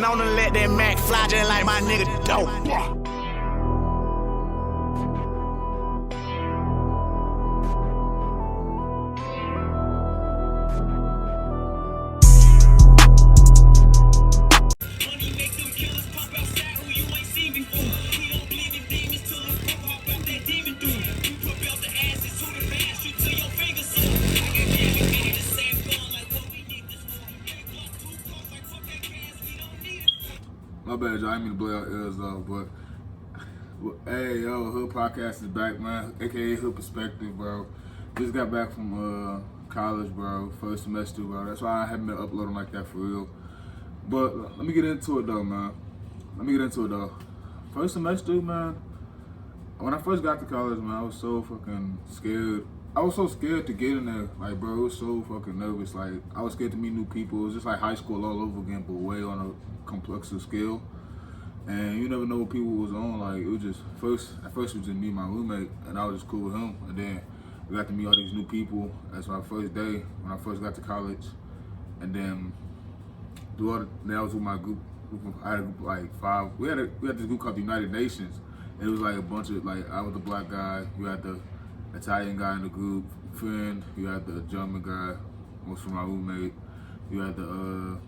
Known to let that Mac fly just like my nigga dope. My bad, y'all. I didn't mean to blow out ears off, but hey, yo, Hood Podcast is back, man. AKA Hood Perspective, bro. Just got back from college, bro. First semester, bro. That's why I haven't been uploading like that for real. But let me get into it, though, man. First semester, man. When I first got to college, man, I was so fucking scared. I was so scared to get in there. Like, bro, I was so fucking nervous. Like, I was scared to meet new people. It was just like high school all over again, but way on a complexer scale. And you never know what people was on. Like, it was just, at first it was just me and my roommate, and I was just cool with him. And then we got to meet all these new people. That's my first day when I first got to college. And then, I was with my group. I had a group of like 5. We had this group called the United Nations. And it was like a bunch of, like, I was the black guy. You had the Italian guy in the group, friend. You had the German guy, was from my roommate. You had the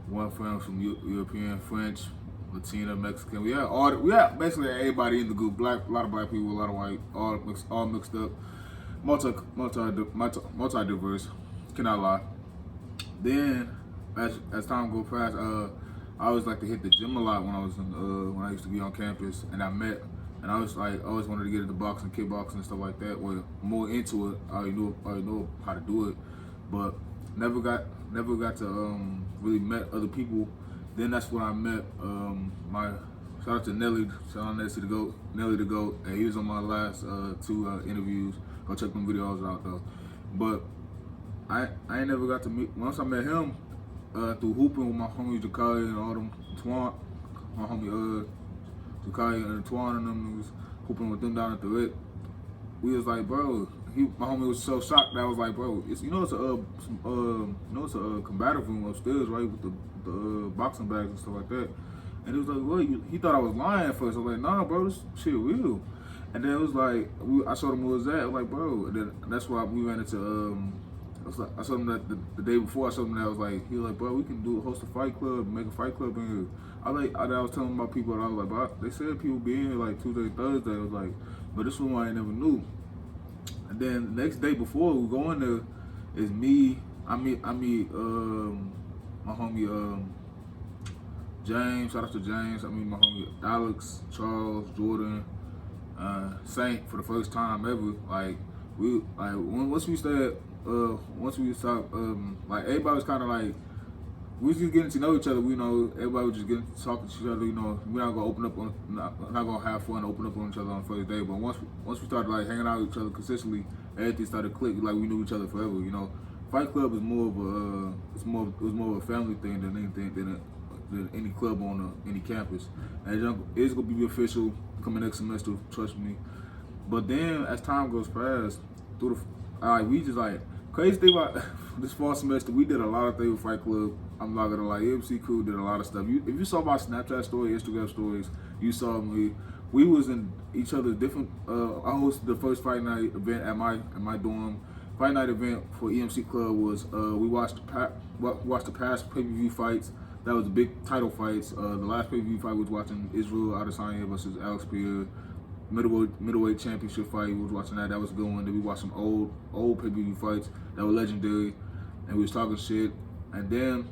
one friend from European, French, Latina, Mexican. We had basically everybody in the group. A lot of black people, a lot of white, all mixed up, multi-diverse. Cannot lie. Then as time goes past, I always like to hit the gym a lot when I used to be on campus, and I was like, I always wanted to get into boxing, kickboxing, and stuff like that. Well, more into it. I already know how to do it, but never got to really met other people. Then that's when I met my shout out to Nelly, Nelly the Goat, and he was on my last 2 interviews. Go check them videos out though. But I ain't never got to meet. Once I met him through hooping with my homie Jakai and all them Twan, my homie Jakai and Twan and them was hooping with them down at the Lit. We was like, bro, my homie was so shocked that I was like, bro, it's a combative room upstairs, right, with the boxing bags and stuff like that. And he was like, well, he thought I was lying at first. I was like, nah, bro, this shit real. And then it was like, I showed him where it was at. I was like, bro, and then that's why we ran into I showed him that the day before. I showed him that. I was like, he was like, bro, we can host a fight club, make a fight club in here. I was telling him about people, and I was like, bro, they said people be in here like Tuesday, Thursday. I was like, but this one I never knew. And then the next day before we go in there, is me. I meet my homie James. Shout out to James. I meet my homie Alex, Charles, Jordan, Saint for the first time ever. Like once we stopped, like everybody was kind of like, we was just getting to know each other. We know everybody was just getting to talking to each other. You know, we're not gonna have fun, open up on each other on the first day. But once we started like hanging out with each other consistently, everything started clicking. Like we knew each other forever. You know, Fight Club is more of a family thing than anything than any club on any campus. And it's gonna be official coming next semester. Trust me. But then as time goes past, we just like crazy thing about this fall semester, we did a lot of things with Fight Club. I'm not gonna lie, EMC crew did a lot of stuff. If you saw my Snapchat story, Instagram stories, you saw me. We was in each other's different. I hosted the first fight night event at my dorm. Fight night event for EMC Club was we watched the past pay-per-view fights. That was the big title fights. The last pay-per-view fight was watching Israel Adesanya versus Alex Pierre. Middleweight championship fight. We was watching that. That was a good one. Then we watched some old pay-per-view fights that were legendary, and we was talking shit. And then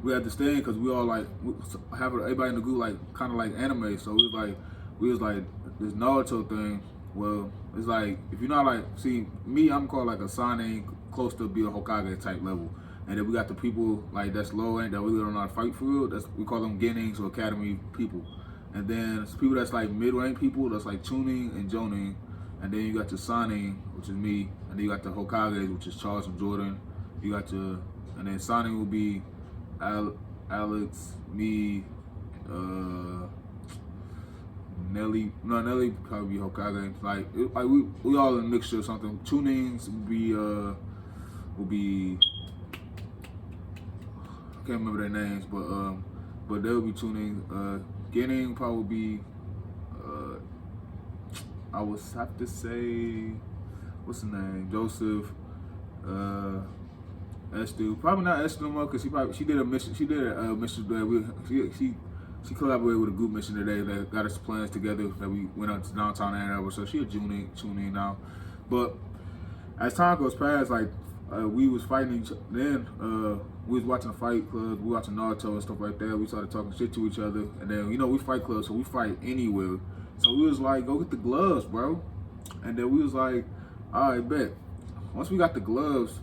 we had this thing because we all like everybody in the group like kind of like anime. So we was like this Naruto thing. Well, it's like if you're not like, see me, I'm called like a Sane, close to be a Hokage type level. And then we got the people like that's low end that really don't know how to fight for real. We call them Gennings or Academy people. And then it's people that's like mid-rank people, that's like Chunin and Jonin. And then you got the Sanin, which is me. And then you got the Hokages, which is Charles and Jordan. And then Sanin will be Alex, me, Nelly. No, Nelly probably be Hokage. Like we all in a mixture or something. Chunins will be can't remember their names, but they'll be tuning. Getting probably be uh, I would have to say, what's the name? Joseph, uh, Esther. Probably not Esther no more because she did a mission. She did a mission that she collaborated with a group mission today that got us plans together that we went out to downtown Ann Arbor. So she'll tune in now. But as time goes past, like we was fighting each. Then we was watching Fight Club, we watching Naruto and stuff like that. We started talking shit to each other, and then we Fight Club, so we fight anywhere. So we was like, go get the gloves, bro. And then we was like, all right, bet. Once we got the gloves,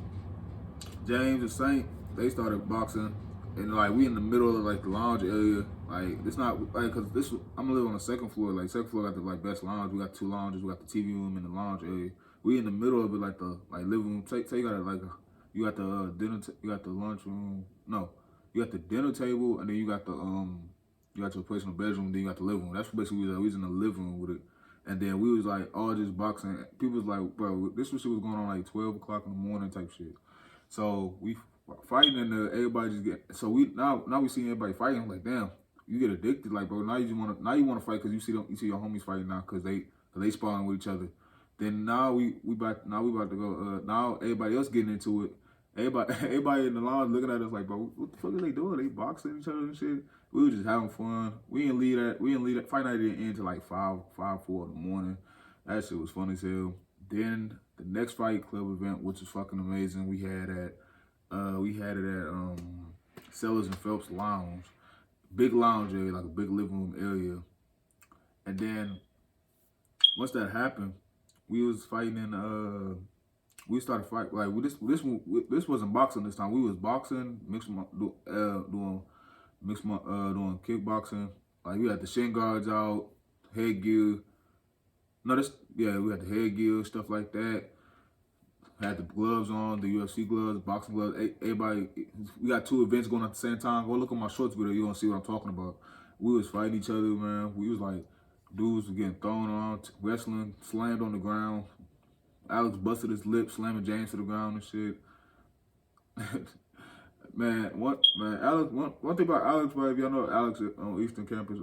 James and Saint, they started boxing, and like we in the middle of like the lounge area. Like it's not like cause this I'm gonna live on the second floor. Like second floor got the like best lounge. We got 2 lounges. We got the TV room and the lounge area. We in the middle of it like the living room. Say you got you got the dinner. You got the lunch room. No, you got the dinner table, and then you got you got your place in the bedroom. Then you got the living room. That's basically we was in the living room with it. And then we was like all just boxing. People was like, bro, this shit was going on like 12 o'clock in the morning type shit. So we fighting and everybody just get. So we now we see everybody fighting. I'm like, damn, you get addicted, like, bro. Now you want to fight because you see your homies fighting now because they sparring with each other. Then now we about to go. Now everybody else getting into it. Everybody in the lounge looking at us like, bro, what the fuck are they doing? They boxing each other and shit. We were just having fun. We didn't leave that. Fight night didn't end till like 4 in the morning. That shit was funny as hell. Then the next Fight Club event, which was fucking amazing, we had it at Sellers and Phelps Lounge, big lounge area, like a big living room area. And then once that happened, we was fighting in we started fighting like this wasn't boxing this time. We was boxing, doing kickboxing. Like we had the shin guards out, headgear. No, we had the headgear, stuff like that. Had the gloves on, the UFC gloves, boxing gloves. Everybody, we got 2 events going at the same time. Go look at my shorts video, you gonna see what I'm talking about. We was fighting each other, man. We was like, dudes were getting thrown on, wrestling, slammed on the ground. Alex busted his lip, slamming James to the ground and shit. One thing about Alex, bro, if y'all know Alex on Eastern Campus,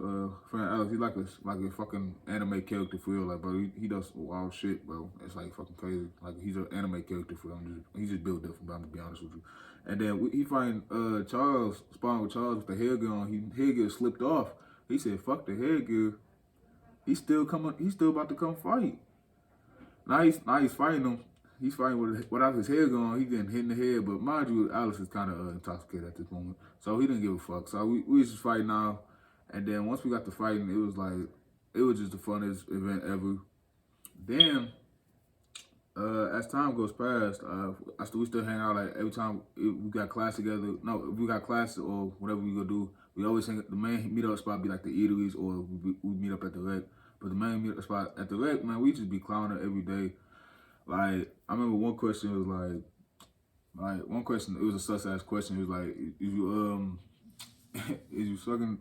friend Alex, he's like a fucking anime character for real, like, bro, he does wild shit, bro. It's like fucking crazy. Like he's an anime character for him. He's just built different, bro, I'm gonna be honest with you. And then he find Charles, sparring with Charles with the headgear on. Headgear slipped off. He said, "Fuck the headgear." He's still about to come fight. Now he's fighting him. He's fighting without his head going. He getting hit in the head. But mind you, Alex is kind of intoxicated at this moment. So he didn't give a fuck. So we was just fighting now. And then once we got to fighting, it was just the funnest event ever. Then, as time goes past, we still hang out. Like every time we got class together. No, if we got class or whatever we gonna do, we always hang. The main meetup spot be like the eateries or we meet up at the rec. But the main meetup spot at the rec, man, we just be clowning every day. Like, I remember one question was it was a sus ass question. It was like, is you sucking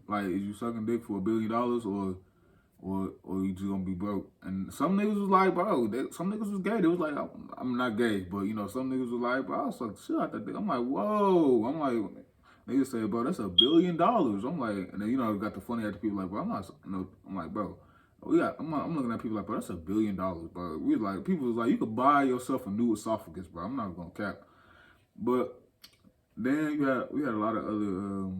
dick for $1 billion or you just gonna be broke? And some niggas was like, bro, some niggas was gay. They was like, I'm not gay, but some niggas was like, bro, I'll suck the shit out that dick. I'm like, whoa. I'm like, niggas say, bro, that's $1 billion. I'm like, and then got the funny at the people like, bro, I'm not, I'm like, bro. I'm looking at people like, bro, that's $1 billion, bro. We like, people was like, you could buy yourself a new esophagus, bro. I'm not gonna cap. But then we had a lot of other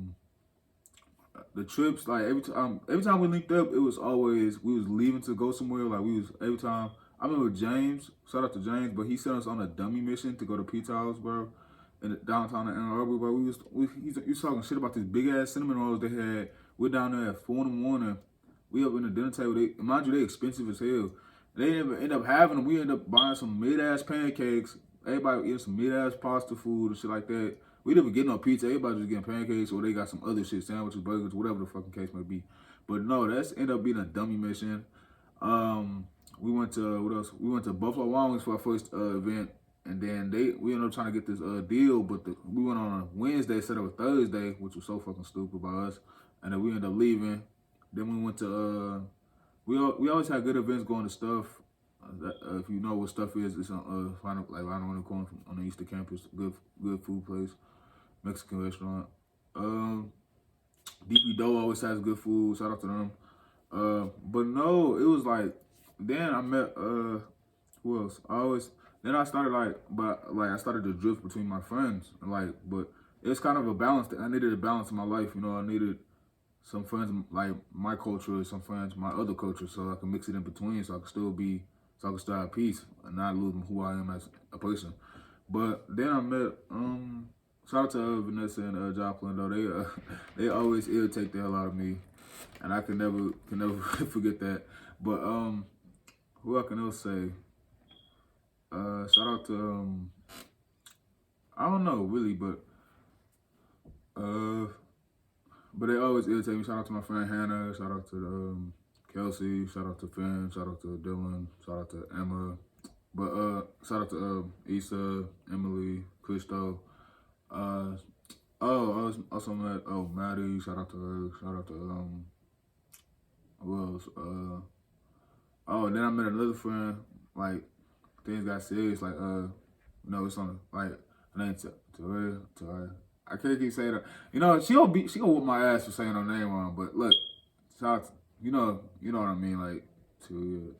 the trips. Like every time we linked up, it was always we was leaving to go somewhere. Like we was every time. I remember James, shout out to James, but he sent us on a dummy mission to go to Pete's house, bro, in the downtown Ann Arbor, bro. He was talking shit about these big ass cinnamon rolls they had. We're down there at 4 in the morning. We up in the dinner table. Mind you, they expensive as hell. They didn't end up having them. We end up buying some mid-ass pancakes. Everybody eating some mid-ass pasta food and shit like that. We didn't even get no pizza. Everybody just getting pancakes or they got some other shit, sandwiches, burgers, whatever the fucking case may be. But no, that's ended up being a dummy mission. We went to, what else? We went to Buffalo Wild Wings for our first event. And then we ended up trying to get this deal, but we went on a Wednesday instead of a Thursday, which was so fucking stupid by us. And then we ended up leaving. Then we went to, we always had good events going to Stuff. If you know what Stuff is, it's right around the corner on the Eastern Campus. Good food place, Mexican restaurant. DP Dough always has good food. Shout out to them. But no, it was like then I met who else? I always then I started I started to drift between my friends. But it's kind of a balance. I needed a balance in my life. I needed some friends like my culture, some friends my other culture, so I can mix it in between, so I can still have peace and not lose who I am as a person. But then I met shout out to Vanessa and Joplin though. They always irritate the hell out of me, and I can never forget that. But who I can else say? Shout out to I don't know really, uh but they always irritate me. Shout out to my friend Hannah. Shout out to Kelsey. Shout out to Finn. Shout out to Dylan. Shout out to Emma. But shout out to Issa, Emily, Christo. I was also met Maddie. Shout out to her. Shout out to who else? And then I met another friend. Like things got serious. It's on like her name to her. I can't keep saying that. She gonna whoop my ass for saying her name wrong. But look, shout out to, you know what I mean. Like to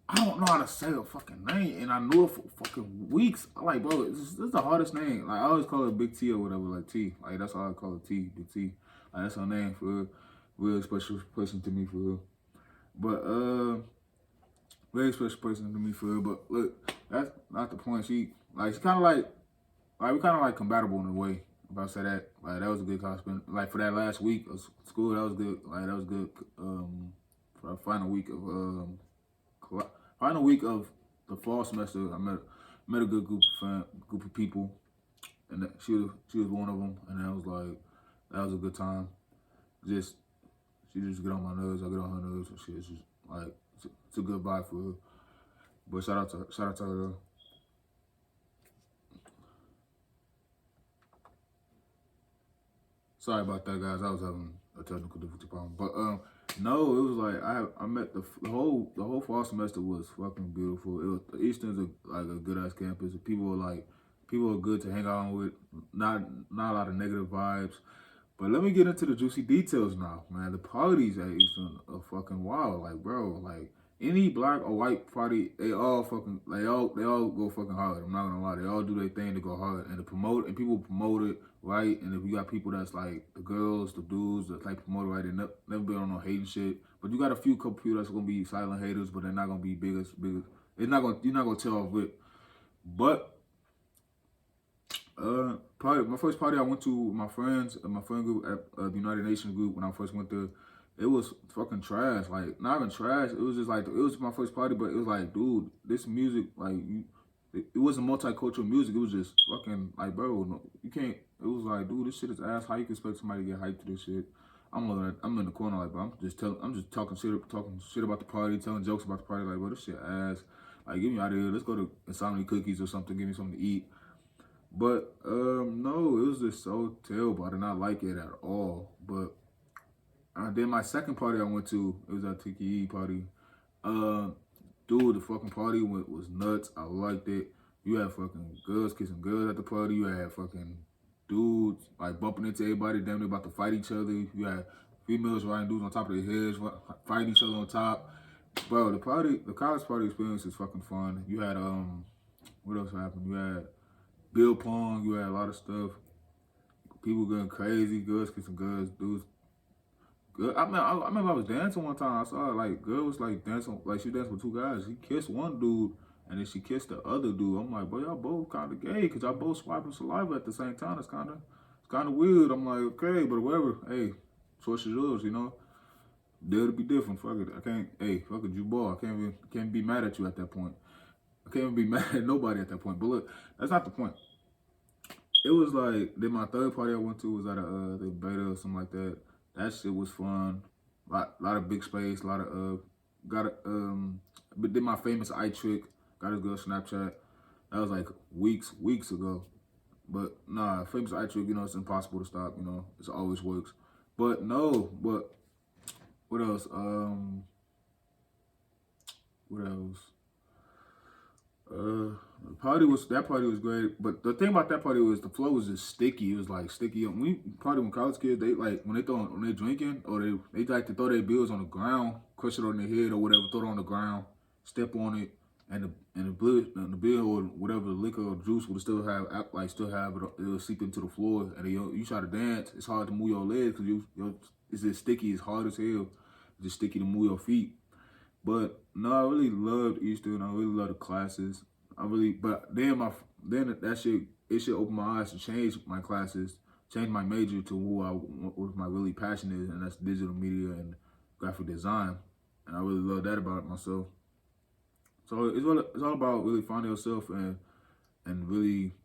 I don't know how to say her fucking name, and I knew it for fucking weeks. I'm like, bro, this is the hardest name. Like I always call her Big T or whatever, like T. Like that's all I call her T, Big T. Like that's her name for real. Real special person to me for real. But very special person to me for real. But look, that's not the point. She's kind of like we kind of like compatible in a way. If I say that, like that was a good time. Like for that last week of school, that was good. Like that was good. For our final week of the fall semester, I met a good group of people, and she was one of them. And that was a good time. She just get on my nerves. I get on her nerves and shit. It's just like it's a good vibe for her. But shout out to her though. Sorry about that, guys. I was having a technical difficulty problem. But no, it was like I met the whole fall semester was fucking beautiful. Easton's a good ass campus. People are good to hang out with. Not a lot of negative vibes. But let me get into the juicy details now, man. The parties at Easton are fucking wild. Like, bro, like any black or white party, they all go fucking hard. I'm not gonna lie, they all do their thing to go hard, and people promote it right. And if you got people that's like the girls, the dudes that like promote it right, they never been on no hating shit. But you got a few couple people that's gonna be silent haters, but they're not gonna be big. You're not gonna tell off with. But my first party I went to with my friends, my friend group at the United Nations group when I first went there. It was fucking trash. Like not even trash. It was just like it was my first party, but it was like, dude, this music it wasn't multicultural music. It was just fucking like, bro, no, you can't. It was like, dude, this shit is ass. How you can expect somebody to get hyped to this shit? I'm in the corner like, bro, I'm just talking shit about the party, telling jokes about the party. Like, bro, this shit ass. Like, get me out of here. Let's go to Insomnia Cookies or something. Give me something to eat. But no, it was just so terrible. I did not like it at all. But then my second party I went to, it was a TKE party. Dude, the fucking party was nuts. I liked it. You had fucking girls kissing girls at the party. You had fucking dudes like bumping into everybody, damn near about to fight each other. You had females riding dudes on top of their heads, fighting each other on top. Bro, the college party experience is fucking fun. You had what else happened? You had bill pong. You had a lot of stuff. People going crazy. Girls kissing girls. Dudes. Good. I remember I was dancing one time. I saw like girl was like dancing, like she danced with two guys. She kissed one dude and then she kissed the other dude. I'm like, boy, y'all both kind of gay because y'all both swiping saliva at the same time. It's kind of weird. I'm like, okay, but whatever. Hey, choice is yours, you know. Dare to be different. Fuck it. I can't. Hey, fuck it, you boy. I can't be mad at you at that point. I can't even be mad at nobody at that point. But look, that's not the point. It was like then my third party I went to was at the beta or something like that. That shit was fun. Lot of big space. A lot of But did my famous eye trick. Got his girl Snapchat. That was like weeks ago. But nah, famous eye trick. It's impossible to stop. It always works. But no. But what else? What else? The party was great, but the thing about that party was the flow was just sticky. It was like sticky. We party when college kids they like when they drinking or they like to throw their bills on the ground, crush it on their head or whatever, throw it on the ground, step on it, and the bill or whatever the liquor or juice would still have it will seep into the floor. And then you try to dance, it's hard to move your legs because it's just sticky. It's hard as hell. It's just sticky to move your feet. But no, I really loved Easter and I really loved the classes. But then that shit opened my eyes to change my classes, change my major to what my really passion is, and that's digital media and graphic design. And I really love that about myself. So it's all about really finding yourself and really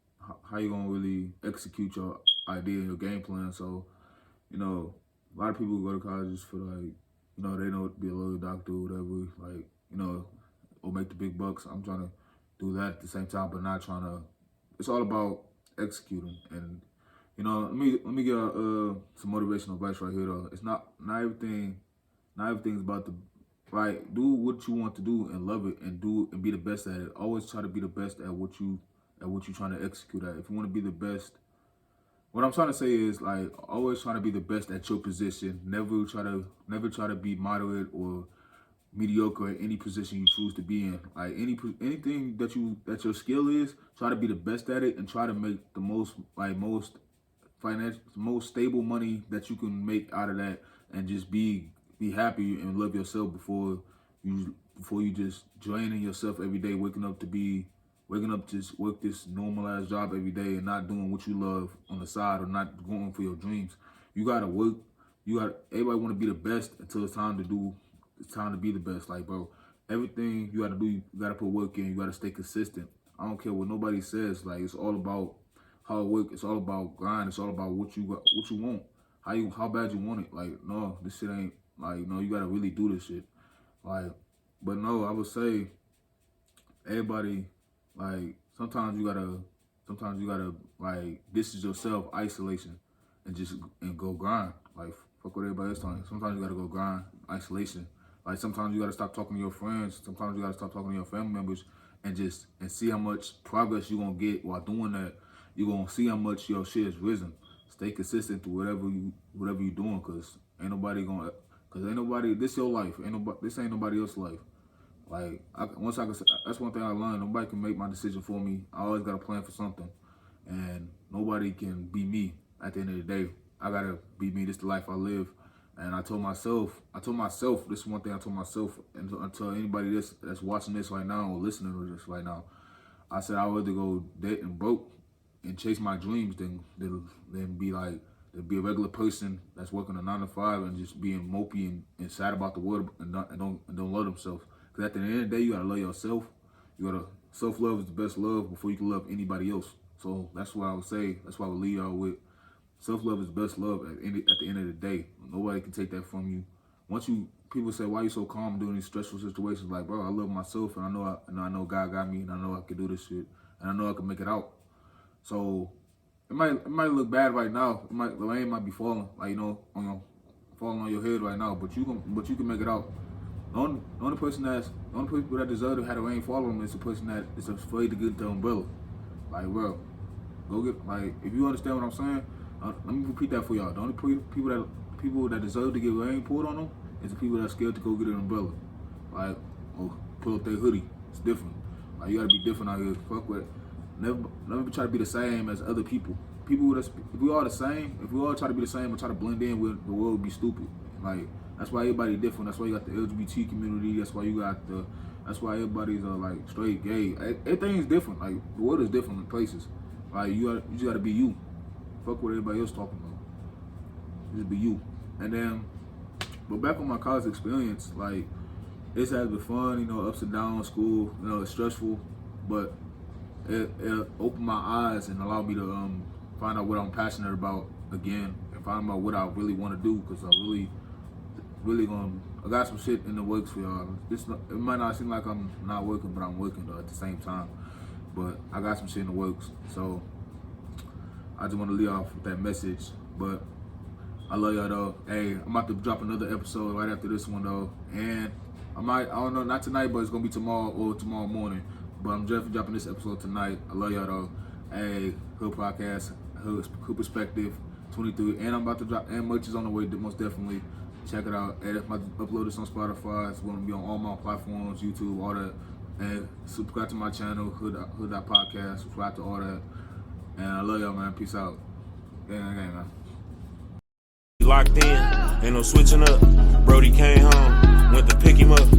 how you gonna really execute your idea and your game plan. So a lot of people go to college just for like they know be a little doctor or whatever, like or make the big bucks. I'm trying to do that at the same time, but not trying to. It's all about executing, and let me get some motivational advice right here though. It's not everything's about the like do what you want to do and love it and be the best at it. Always try to be the best at what you're trying to execute at. If you want to be the best, what I'm trying to say is like always trying to be the best at your position. Never try to be moderate or mediocre at any position you choose to be in. Like anything that your skill is, try to be the best at it and try to make the most stable money that you can make out of that, and just be happy and love yourself before you just draining yourself every day, waking up to just work this normal ass job every day and not doing what you love on the side or not going for your dreams. You gotta work. Everybody want to be the best until it's time to be the best. Like, bro, everything you gotta do, you gotta put work in. You gotta stay consistent. I don't care what nobody says. Like, it's all about hard work. It's all about grind. It's all about what you want. How bad you want it. Like, no, this shit ain't like, no, you gotta really do this shit. Like, but no, I would say everybody, like, sometimes you gotta like distance yourself, isolation, and go grind. Like, fuck what everybody else talking. Sometimes you gotta go grind, isolation. Like, sometimes you gotta stop talking to your friends. Sometimes you gotta stop talking to your family members and see how much progress you gonna get while doing that. You gonna see how much your shit has risen. Stay consistent to whatever you doing, cause this your life. This ain't nobody else's life. Like, that's one thing I learned. Nobody can make my decision for me. I always got to plan for something, and nobody can be me. At the end of the day, I gotta be me. This is the life I live, and I told myself. This is one thing I told myself, and until anybody that's watching this right now or listening to this right now, I said I'd rather go dead and broke and chase my dreams than be a regular person that's working a 9 to 5 and just being mopey and sad about the world and don't love themselves. Because at the end of the day, you gotta love yourself. Self-love is the best love before you can love anybody else. So that's what I would say. That's what I would leave y'all with. Self-love is the best love at the end of the day. Nobody can take that from you. People say, why you so calm during these stressful situations? Like, bro, I love myself, and I know God got me, and I know I can do this shit, and I know I can make it out. So it might look bad right now. The rain might be falling, like, falling on your head right now. But you can make it out. The only people that deserve to have the rain fall on them is the person that is afraid to get the umbrella. Like, bro, go get, like, if you understand what I'm saying, let me repeat that for y'all. The only people that deserve to get rain poured on them is the people that are scared to go get an umbrella. Like, or pull up their hoodie. It's different. Like, you gotta be different out here. Fuck with. Never try to be the same as other people. If we all the same, if we all try to be the same and try to blend in, the world would be stupid. Like, that's why everybody different. That's why you got the LGBT community. That's why everybody's like straight, gay. Everything is different. Like, the world is different in places. Like, you just gotta be you. Fuck what everybody else talking about. Just be you. And then, but back on my college experience, like, it's has been fun. Ups and downs, school. It's stressful, but it opened my eyes and allowed me to find out what I'm passionate about again, and find out what I really want to do, because I got some shit in the works for y'all. It might not seem like I'm not working, but I'm working though at the same time. But I got some shit in the works, so I just want to leave off with that message. But I love y'all though. Hey, I'm about to drop another episode right after this one though, and I don't know, not tonight, but it's gonna be tomorrow or tomorrow morning. But I'm definitely dropping this episode tonight. I love y'all though. Hey, Hood Podcast, Hood Perspective 23, and I'm about to drop, and merch is on the way. Most definitely, check it out. And I'm about to upload this on Spotify. It's going to be on all my platforms, YouTube, all that. And subscribe to my channel, Hood Podcast. Subscribe to all that. And I love y'all, man. Peace out. Gang, man. Locked in, ain't no switching up. Brody came home, went to pick him up.